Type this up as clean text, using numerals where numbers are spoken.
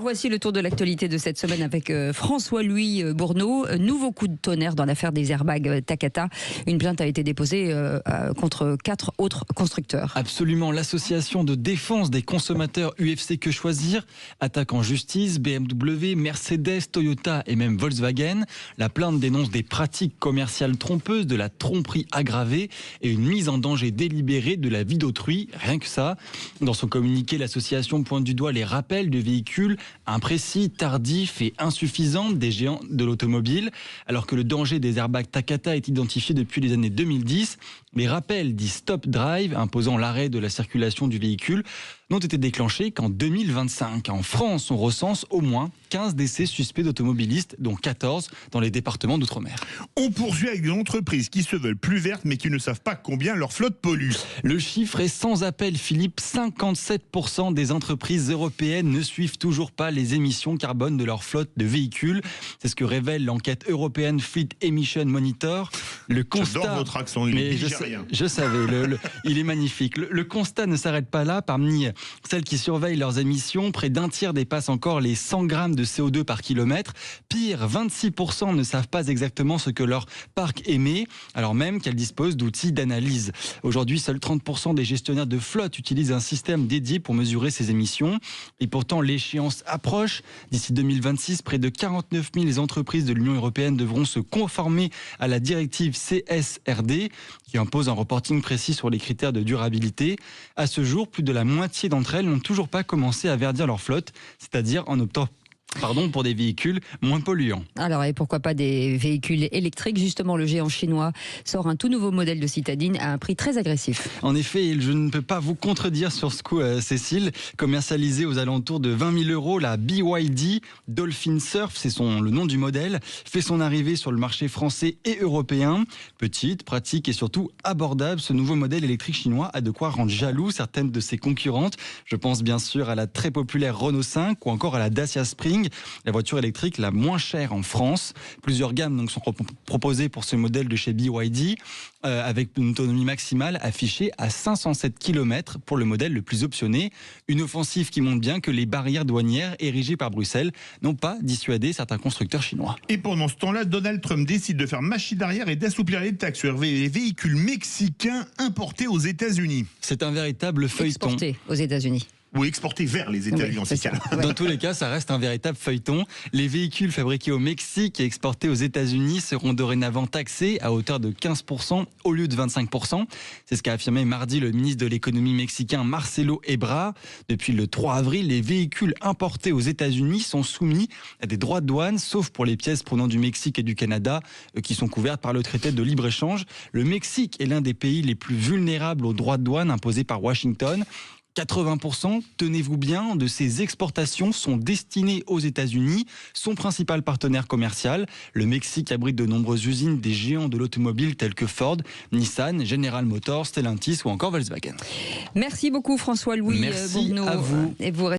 Voici le tour de l'actualité de cette semaine avec François-Louis Bourneau. Nouveau coup de tonnerre dans l'affaire des airbags Takata. Une plainte a été déposée contre 4 autres constructeurs. Absolument, l'association de défense des consommateurs UFC Que Choisir attaque en justice BMW, Mercedes, Toyota et même Volkswagen. La plainte dénonce des pratiques commerciales trompeuses, de la tromperie aggravée et une mise en danger délibérée de la vie d'autrui. Rien que ça. Dans son communiqué, l'association pointe du doigt les rappels de véhicules imprécis, tardifs et insuffisants des géants de l'automobile. Alors que le danger des airbags Takata est identifié depuis les années 2010, les rappels dits Stop Drive, imposant l'arrêt de la circulation du véhicule, n'ont été déclenchés qu'en 2025. En France, on recense au moins 15 décès suspects d'automobilistes, dont 14 dans les départements d'outre-mer. On poursuit avec des entreprises qui se veulent plus vertes mais qui ne savent pas combien leur flotte pollue. Le chiffre est sans appel, Philippe. 57% des entreprises européennes ne suivent toujours pas les émissions carbone de leur flotte de véhicules. C'est ce que révèle l'enquête européenne Fleet Emission Monitor. Le constat... J'adore votre accent, je savais, il est magnifique. Le constat ne s'arrête pas là. Parmi celles qui surveillent leurs émissions, près d'un tiers dépassent encore les 100 grammes de CO2 par kilomètre. Pire, 26% ne savent pas exactement ce que leur parc émet, alors même qu'elles disposent d'outils d'analyse. Aujourd'hui, seuls 30% des gestionnaires de flotte utilisent un système dédié pour mesurer ces émissions. Et pourtant, l'échéance approche. D'ici 2026, près de 49 000 entreprises de l'Union européenne devront se conformer à la directive CSRD, qui impose un reporting précis sur les critères de durabilité. À ce jour, plus de la moitié d'entre elles n'ont toujours pas commencé à verdir leur flotte, c'est-à-dire en optant pour des véhicules moins polluants. Alors, et pourquoi pas des véhicules électriques? Justement, le géant chinois sort un tout nouveau modèle de citadine à un prix très agressif. En effet, je ne peux pas vous contredire sur ce coup, Cécile. Commercialisée aux alentours de 20 000 €, la BYD Dolphin Surf, c'est le nom du modèle, fait son arrivée sur le marché français et européen. Petite, pratique et surtout abordable, ce nouveau modèle électrique chinois a de quoi rendre jaloux certaines de ses concurrentes. Je pense bien sûr à la très populaire Renault 5 ou encore à la Dacia Spring, la voiture électrique la moins chère en France. Plusieurs gammes sont proposées pour ce modèle de chez BYD, avec une autonomie maximale affichée à 507 km pour le modèle le plus optionné. Une offensive qui montre bien que les barrières douanières érigées par Bruxelles n'ont pas dissuadé certains constructeurs chinois. Et pendant ce temps-là, Donald Trump décide de faire machine arrière et d'assouplir les taxes sur les véhicules mexicains importés aux États-Unis. C'est un véritable feuilleton. Exportés aux États-Unis. Ou exportés vers les États-Unis en ces cas-là. Dans tous les cas, ça reste un véritable feuilleton. Les véhicules fabriqués au Mexique et exportés aux États-Unis seront dorénavant taxés à hauteur de 15% au lieu de 25%. C'est ce qu'a affirmé mardi le ministre de l'économie mexicain Marcelo Ebrard. Depuis le 3 avril, les véhicules importés aux États-Unis sont soumis à des droits de douane, sauf pour les pièces provenant du Mexique et du Canada, qui sont couvertes par le traité de libre-échange. Le Mexique est l'un des pays les plus vulnérables aux droits de douane imposés par Washington. 80%, tenez-vous bien, de ces exportations sont destinées aux États-Unis, son principal partenaire commercial. Le Mexique abrite de nombreuses usines des géants de l'automobile tels que Ford, Nissan, General Motors, Stellantis ou encore Volkswagen. Merci beaucoup François-Louis Bourneau. Merci à vous. Et vous